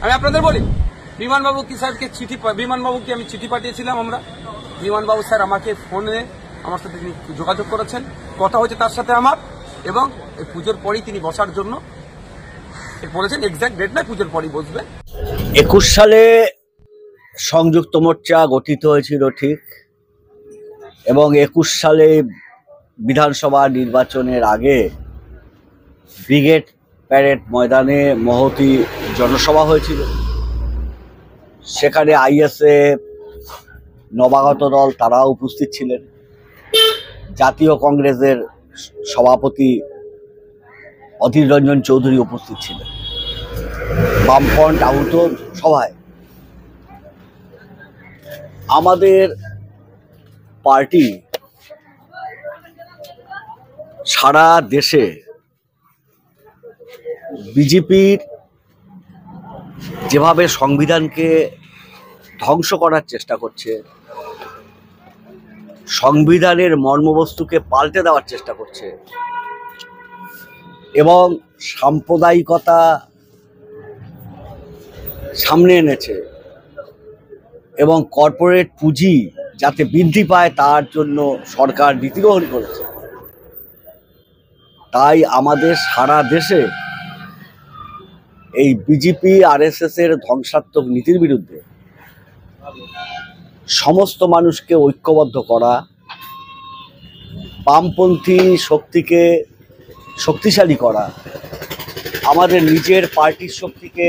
আমি আপনাদের বলি, বিমানবাবু কি সাহেবকে বিমানবাবুকে আমি চিঠি পাঠিয়েছিলাম। বিমানবাবু স্যার আমাকে ফোনে আমার সাথে তিনি যোগাযোগ করেছেন, কথা হয়েছে তার সাথে আমার, এবং এই পুজোর পরেই তিনি বসার জন্য বলেছেন। এক্সাক্ট ডেট না, পুজোর পরেই বসবেন। 21 সালে সংযুক্ত মোর্চা গঠিত হয়েছিল ঠিক, এবং 21 সালে বিধানসভা নির্বাচনের আগে ব্রিগেড প্যারেড ময়দানে মহতী জনসভা হয়েছিল। সেখানে আইএসএফ, নবাগত দল তারাও উপস্থিত ছিলেন। জাতীয় কংগ্রেসের সভাপতি অধীর রঞ্জন চৌধুরী উপস্থিত ছিলেন। বামফ্রন্ট আহত সভায় আমাদের পার্টি সারা দেশে বিজেপির যেভাবে সংবিধানকে ধ্বংস করার চেষ্টা করছে, সংবিধানের মর্মবস্তুকে পাল্টে দেওয়ার চেষ্টা করছে, এবং সাম্প্রদায়িকতা সামনে এনেছে, এবং কর্পোরেট পুঁজি যাতে বৃদ্ধি পায় তার জন্য সরকার নীতি গ্রহণ করেছে। তাই আমাদের সারা দেশে এই বিজেপি আরএসএস এর ধ্বংসাত্মক নীতির বিরুদ্ধে সমস্ত মানুষকে ঐক্যবদ্ধ করা, বামপন্থী শক্তিকে শক্তিশালী করা, আমাদের নিজের পার্টির শক্তিকে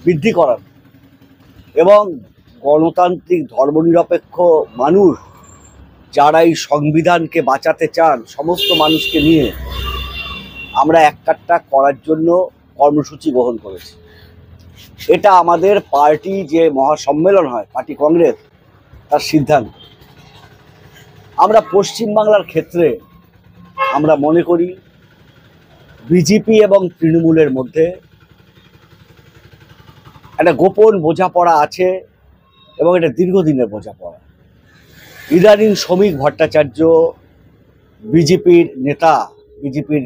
বৃদ্ধি করা, এবং গণতান্ত্রিক ধর্মনিরপেক্ষ মানুষ যারা এই সংবিধানকে বাঁচাতে চান, সমস্ত মানুষকে নিয়ে আমরা একটা করার জন্য কর্মসূচি গ্রহণ করেছি। এটা আমাদের পার্টি যে মহাসম্মেলন হয়, পার্টি কংগ্রেস, তার সিদ্ধান্ত। আমরা পশ্চিমবাংলার ক্ষেত্রে আমরা মনে করি বিজেপি এবং তৃণমূলের মধ্যে একটা গোপন বোঝাপড়া আছে, এবং এটা দীর্ঘদিনের বোঝাপড়া। ইদানিং শ্রমিক ভট্টাচার্য, বিজেপির নেতা, বিজেপির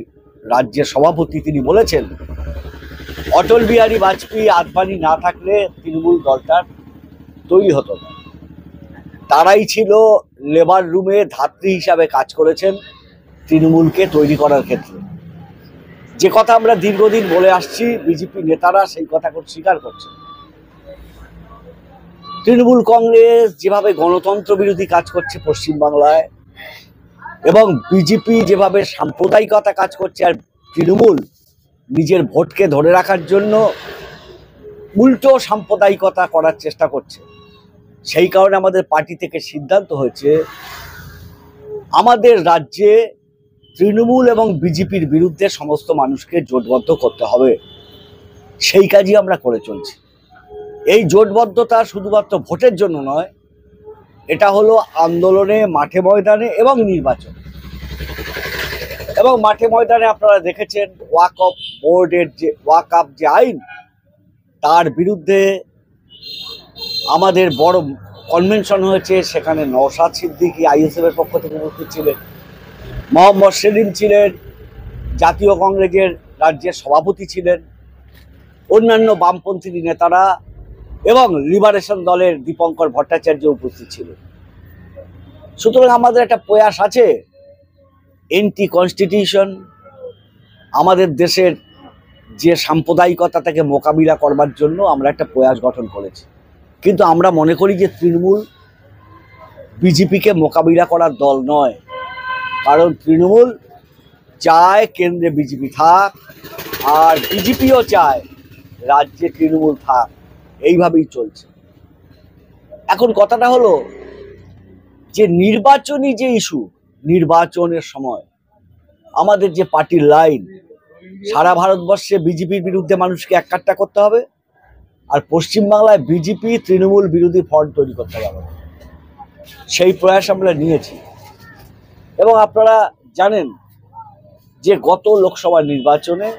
রাজ্যের সভাপতি, তিনি বলেছেন অটল বিহারী বাজপেয়ী আদবানি না থাকলে তৃণমূল দলটার তৈরি হতো না। তারাই ছিল লেবার রুমে ধাত্রী হিসাবে কাজ করেছেন তৃণমূলকে তৈরি করার ক্ষেত্রে। যে কথা আমরা দীর্ঘদিন বলে আসছি, বিজেপি নেতারা সেই কথা স্বীকার করছে। তৃণমূল কংগ্রেস যেভাবে গণতন্ত্র বিরোধী কাজ করছে পশ্চিমবাংলায়, এবং বিজেপি যেভাবে সাম্প্রদায়িকতা কাজ করছে, আর তৃণমূল নিজের ভোটকে ধরে রাখার জন্য উল্টো সাম্প্রদায়িকতা করার চেষ্টা করছে, সেই কারণে আমাদের পার্টি থেকে সিদ্ধান্ত হয়েছে আমাদের রাজ্যে তৃণমূল এবং বিজেপির বিরুদ্ধে সমস্ত মানুষকে জোটবদ্ধ করতে হবে। সেই কাজই আমরা করে চলছি। এই জোটবদ্ধতা শুধুমাত্র ভোটের জন্য নয়, এটা হলো আন্দোলনে, মাঠে ময়দানে এবং নির্বাচন। এবং মাঠে ময়দানে আপনারা দেখেছেন ওয়াকফ বোর্ডের যে ওয়াকফ যে আইন, তার বিরুদ্ধে আমাদের বড় কনভেনশন হয়েছে। সেখানে নওশাদ সিদ্দিকী আইএসএফের পক্ষ থেকে উপস্থিত ছিলেন, মোহাম্মদ সেলিম ছিলেন, জাতীয় কংগ্রেসের রাজ্যের সভাপতি ছিলেন, অন্যান্য বামপন্থী নেতারা, এবং লিবারেশন দলের দীপঙ্কর ভট্টাচার্য উপস্থিত ছিলেন। সুতরাং আমাদের একটা প্রয়াস আছে এন্টি কনস্টিটিউশন, আমাদের দেশের যে সাম্প্রদায়িকতাটাকে মোকাবিলা করবার জন্য আমরা একটা প্রয়াস গঠন করেছি। কিন্তু আমরা মনে করি যে তৃণমূল বিজেপিকে মোকাবিলা করার দল নয়, কারণ তৃণমূল চায় কেন্দ্রে বিজেপি থাক, আর বিজেপিও চায় রাজ্যে তৃণমূল থাক। এইভাবেই চলছে। এখন কথাটা হলো যে নির্বাচনী যে ইস্যু, নির্বাচনের সময় আমাদের যে পার্টির লাইন, সারা ভারতবর্ষে বিজেপির বিরুদ্ধে মানুষকে এককাট্টা করতে হবে, আর পশ্চিমবাংলায় বিজেপি তৃণমূল বিরোধী ফ্রন্ট তৈরি করতে হবে। সেই প্রয়াস আমরা নিয়েছি। এবং আপনারা জানেন যে গত লোকসভা নির্বাচনে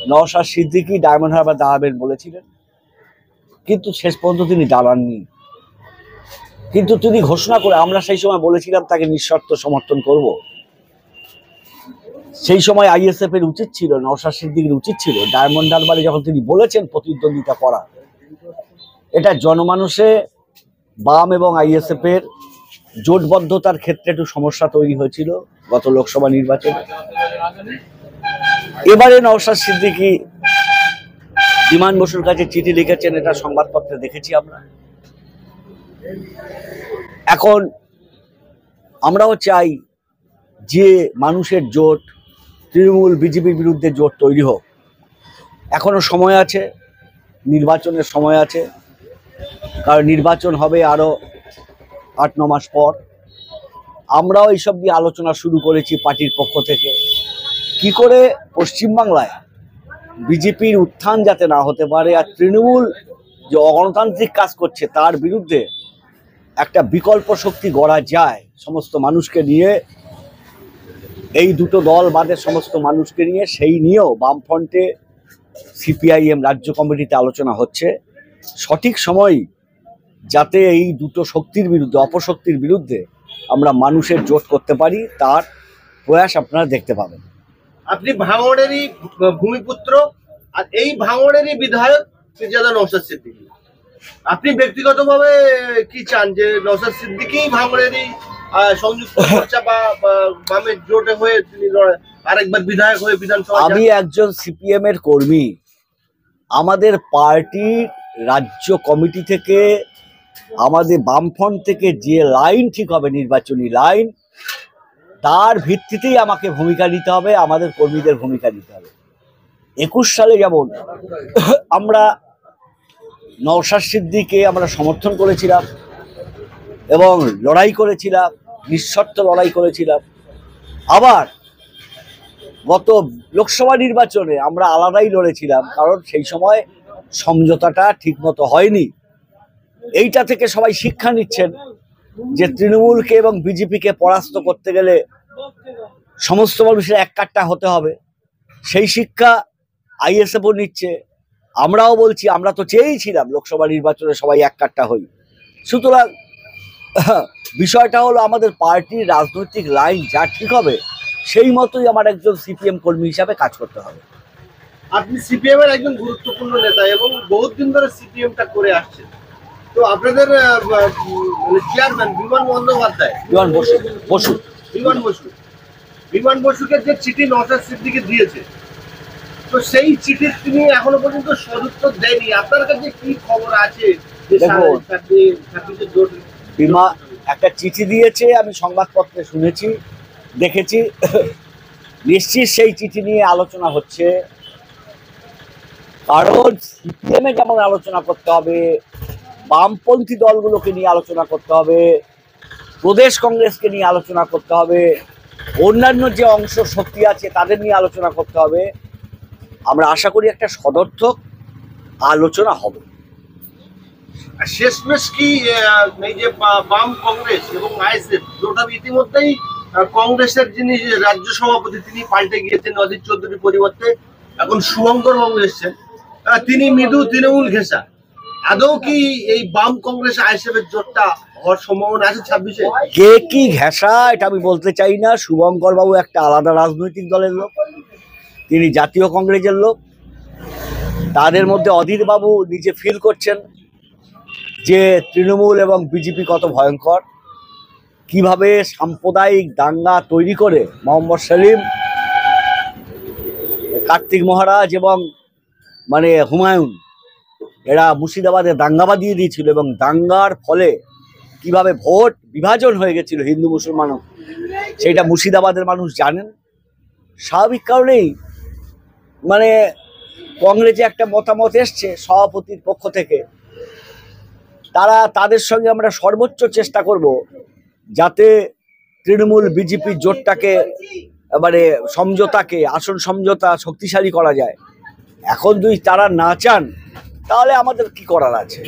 নওশাদ সিদ্দিকী ডায়মন্ড হারবার দাঁড়াবেন বলেছিলেন, কিন্তু শেষ পর্যন্ত তিনি দাঁড়াননি। কিন্তু তিনি ঘোষণা করে, আমরা সেই সময় বলেছিলাম তাকে নিঃশর্ত সমর্থন করব। সেই সময় আইএসএফ এর উচিত ছিল, নওশাদ সিদ্দিকীর উচিত ছিল ডায়মন্ড হারবারে যখন তিনি বলেছেন প্রতিদ্বন্দ্বিতা করা, এটা জনমানুষে বাম এবং আইএসএফ এর জোটবদ্ধতার ক্ষেত্রে একটু সমস্যা তৈরি হয়েছিল গত লোকসভা নির্বাচনে। এবারে নওশাদ সিদ্দিকী বিমান বসুর কাছে চিঠি লিখেছেন, এটা সংবাদপত্রে দেখেছি আমরা। এখন আমরাও চাই যে মানুষের জোট, তৃণমূল বিজেপির বিরুদ্ধে জোট তৈরি হোক। এখনো সময় আছে, নির্বাচনের সময় আছে, কারণ নির্বাচন হবে আরো 8-9 মাস পর। আমরাও এইসব নিয়ে আলোচনা শুরু করেছি পার্টির পক্ষ থেকে, কি করে পশ্চিমবাংলায় বিজেপির উত্থান যাতে না হতে পারে, আর তৃণমূল যে অগণতান্ত্রিক কাজ করছে তার বিরুদ্ধে একটা বিকল্প শক্তি গড়া যায় সমস্ত মানুষকে নিয়ে, এই দুটো দল বাদে সমস্ত মানুষকে নিয়ে। সেই নিয়েও বামফ্রন্টে সিপিআইএম রাজ্য কমিটিতে আলোচনা হচ্ছে। সঠিক সময় যাতে এই দুটো শক্তির বিরুদ্ধে, অপশক্তির বিরুদ্ধে আমরা মানুষের জোট করতে পারি, তার প্রয়াস আপনারা দেখতে পাবেন। আপনি ভাঙড়েরই ভূমিপুত্র, আর এই ভাঙড়েরই বিধায়ক মির্জাদা নওশাদ সিদ্দিকী। আপনি ব্যক্তিগতভাবে কি চান যে নওশাদ সিদ্দিকী ভাঙড়েরই সংযুক্ত মোর্চা বা বামের জোটে হয়ে তিনি আরেকবার বিধায়ক হয়ে বিধানসভা? আমি একজন সিপিএম এর কর্মী। আমাদের পার্টির রাজ্য কমিটি থেকে, আমাদের বামফ্রন্ট থেকে যে লাইন ঠিক হবে, নির্বাচনী লাইন, তার ভিত্তিতেই আমাকে ভূমিকা নিতে হবে, আমাদের কর্মীদের ভূমিকা নিতে হবে। 21 সালে যেমন আমরা নওশাদ সিদ্দিকীকে আমরা সমর্থন করেছিলাম এবং লড়াই করেছিলাম, নিঃশর্ত লড়াই করেছিলাম। আবার গত লোকসভা নির্বাচনে আমরা আলাদাই লড়েছিলাম, কারণ সেই সময় সমঝোতাটা ঠিকমতো হয়নি। এইটা থেকে সবাই শিক্ষা নিচ্ছেন যে তৃণমূলকে এবং বিজেপিকে পরাস্ত করতে গেলে সমস্ত মানুষের এক কাট্টা হতে হবে। সেই শিক্ষা আইএসএফও নিচ্ছে। আমরাও বলছি, আমরা তো চেয়েছিলাম লোকসভা নির্বাচনে সবাই এক কাট্টা হই। সুতরাং বিষয়টা হলো আমাদের পার্টির রাজনৈতিক লাইন যা ঠিক হবে সেই মতোই আমার একজন সিপিএম কর্মী হিসাবে কাজ করতে হবে। আপনি সিপিএম এর একজন গুরুত্বপূর্ণ নেতা এবং বহুত দিন ধরে সিপিএমটা করে আসছেন। তো আপনাদের চেয়ারম্যান বিমান বন্দ্যোপাধ্যায়, বিমান বসুকে যে চিঠি নওশাদ সিদ্দিকী দিয়েছে, তো সেই চিঠির তিনি এখনো পর্যন্ত সদুত্তর দেয়নি। আপনার কাছে কি খবর আছে? বিমা একটা চিঠি দিয়েছে, আমি সংবাদপত্রে শুনেছি, দেখেছি। নিশ্চিত সেই চিঠি নিয়ে আলোচনা হচ্ছে, কারণ সিপিএমে যেমন আলোচনা করতে হবে, বামপন্থী দলগুলোকে নিয়ে আলোচনা করতে হবে, প্রদেশ কংগ্রেসকে নিয়ে আলোচনা করতে হবে, অন্যান্য যে অংশ শক্তি আছে তাদের নিয়ে আলোচনা করতে হবে। আমরা আশা করি একটা সদর্থক আলোচনা হবে। শেষমেশ কি এই যে বাম কংগ্রেস এবং আইএসএফ দুটো ইতিমধ্যেই কংগ্রেসের যিনি রাজ্য সভাপতি তিনি পাল্টে গিয়েছেন, অধীর চৌধুরীর পরিবর্তে এখন শুভঙ্কর বাবু এসছেন, তিনি মৃদু তৃণমূল ঘেঁষা। আদৌ কি এই বাম কংগ্রেস আইএসএফ এর জোটটা হওয়ার সম্ভাবনা আছে 26-এ? কে কি ঘেঁষা এটা আমি বলতে চাই না। শুভঙ্কর বাবু একটা আলাদা রাজনৈতিক দলের লোক, তিনি জাতীয় কংগ্রেসের লোক। তাদের মধ্যে অধীর বাবু নিজে ফিল করছেন যে তৃণমূল এবং বিজেপি কত ভয়ঙ্কর, কিভাবে সাম্প্রদায়িক দাঙ্গা তৈরি করে মোহাম্মদ সেলিম, কার্তিক মহারাজ এবং হুমায়ুন, এরা মুর্শিদাবাদে দাঙ্গা বাঁধিয়ে দিয়েছিল এবং দাঙ্গার ফলে কিভাবে ভোট বিভাজন হয়ে গেছিল হিন্দু মুসলমান, সেইটা মুর্শিদাবাদের মানুষ জানেন। স্বাভাবিক কারণেই কংগ্রেসে একটা মতামত এসছে সভাপতির পক্ষ থেকে, তাদের সঙ্গে আমরা সর্বোচ্চ চেষ্টা করব যাতে তৃণমূল বিজেপি জোটটাকে সমঝোতাকে, আসন সমঝোতা শক্তিশালী করা যায়। এখন যদি তারা না চান তাহলে আমাদের কি করার আছে।